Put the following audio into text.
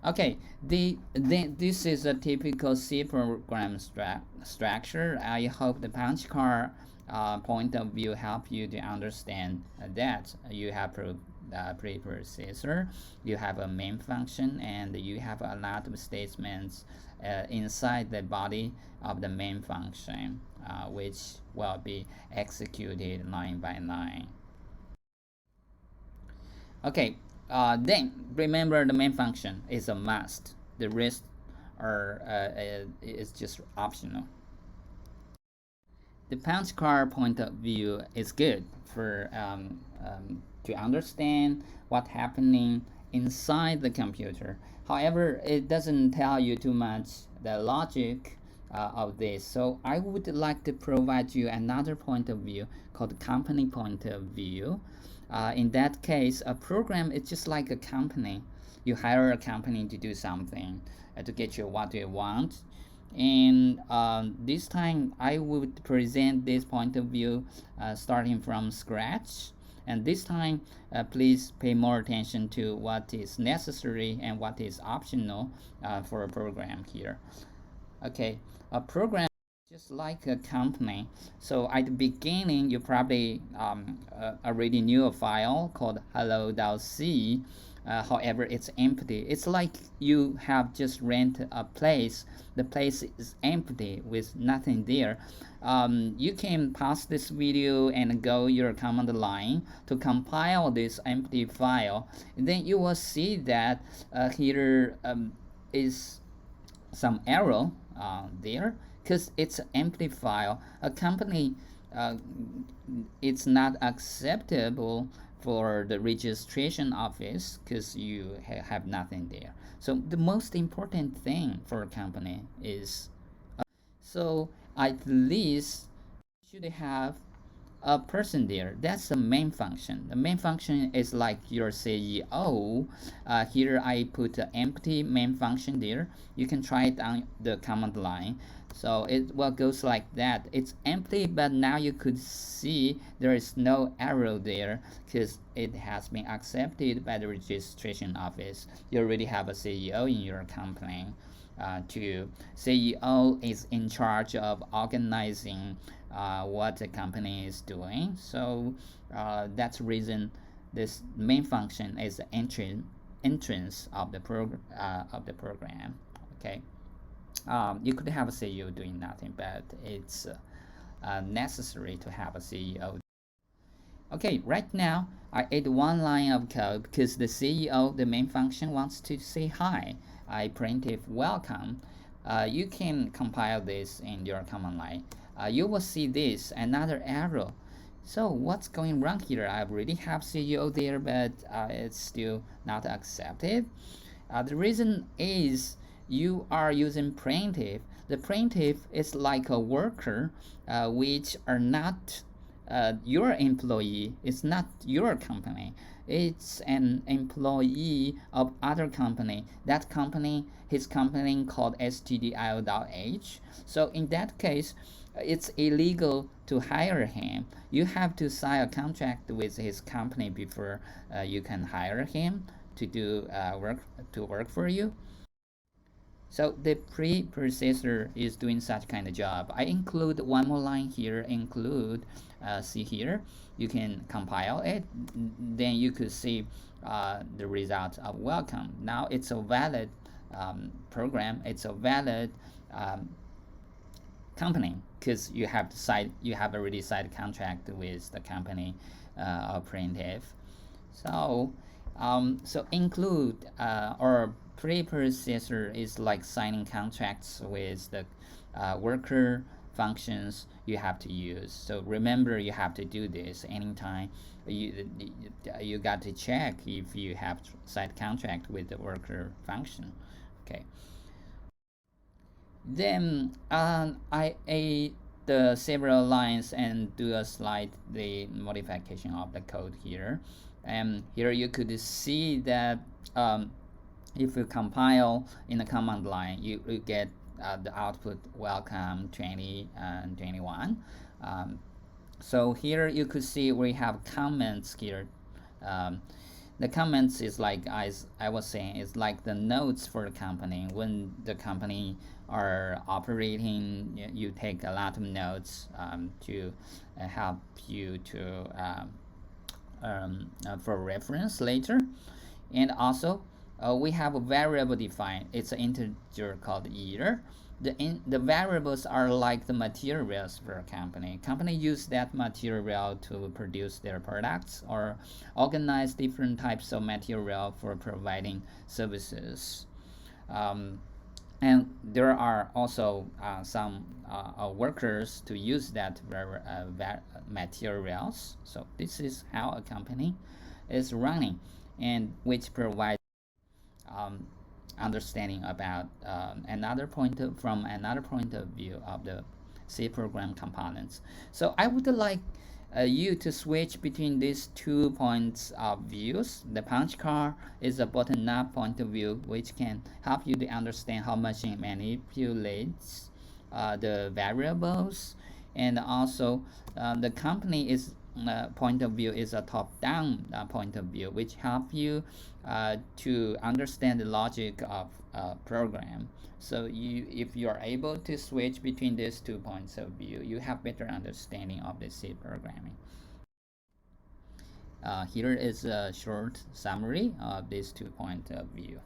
Okay, this is a typical C program structure. I hope the punch card point of view help you to understand that you have preprocessor, you have a main function, and you have a lot of statements inside the body of the main function, which will be executed line by line. Okay, then remember the main function is a must. The rest are is just optional. The punch card point of view is good for to understand what's happening inside the computer. However, it doesn't tell you too much the logic of this. So I would like to provide you another point of view called company point of view. In that case, a program is just like a company. You hire a company to do something to get you what you want. And this time I would present this point of view starting from scratch. And this time, please pay more attention to what is necessary and what is optional for a program here. Okay, a program just like a company. So at the beginning, you probably already knew a file called hello.c. However, it's empty. It's like you have just rented a place. The place is empty with nothing there. You can pause this video and go your command line to compile this empty file. And then you will see that here is some error there because it's an empty file. A company it's not acceptable for the registration office because you have nothing there. So the most important thing for a company is so at least you should have a person there. That's the main function. The main function is like your CEO. Here I put an empty main function there. You can try it on the command line. So it well goes like that. It's empty, but now you could see there is no arrow there because it has been accepted by the registration office. You already have a CEO in your company. CEO is in charge of organizing what the company is doing. So that's the reason this main function is the entrance of the program. Okay, you could have a CEO doing nothing, but it's necessary to have a CEO. Okay, right now I add one line of code because the CEO, the main function, wants to say hi. I print if welcome. You can compile this in your command line. You will see this, another arrow. So what's going wrong here? I already have CEO there, but it's still not accepted. The reason is you are using printf. The printf is like a worker which are not your employee. It's not your company. It's an employee of other company. That company, his company called stdio.h. So in that case, it's illegal to hire him. You have to sign a contract with his company before you can hire him to do work for you. So the preprocessor is doing such kind of job. I include one more line here, include, see here, you can compile it, then you could see the result of welcome. Now it's a valid program, it's a valid company because you have already signed a contract with the company of printf. So so include or preprocessor is like signing contracts with the worker functions you have to use. So remember, you have to do this anytime you got to check if you have signed contract with the worker function. Okay, then I add the several lines and do a slight the modification of the code here. And here you could see that if you compile in the command line, you get the output welcome 20 and 21. So here you could see we have comments here. the comments is like, as I was saying, is like the notes for the company. When the company are operating, you take a lot of notes to help you to for reference later. And also we have a variable defined. It's an integer called year. The variables are like the materials for a company. Company use that material to produce their products or organize different types of material for providing services. Um, and there are also some workers to use that materials. So this is how a company is running, and which provides um, understanding about from another point of view of the C program components. So I would like you to switch between these 2 points of views. The punch card is a bottom-up point of view, which can help you to understand how machine manipulates the variables, and also the company is point of view is a top-down point of view, which help you to understand the logic of program. So if you are able to switch between these 2 points of view, you have better understanding of the C programming. Here is a short summary of these 2 points of view.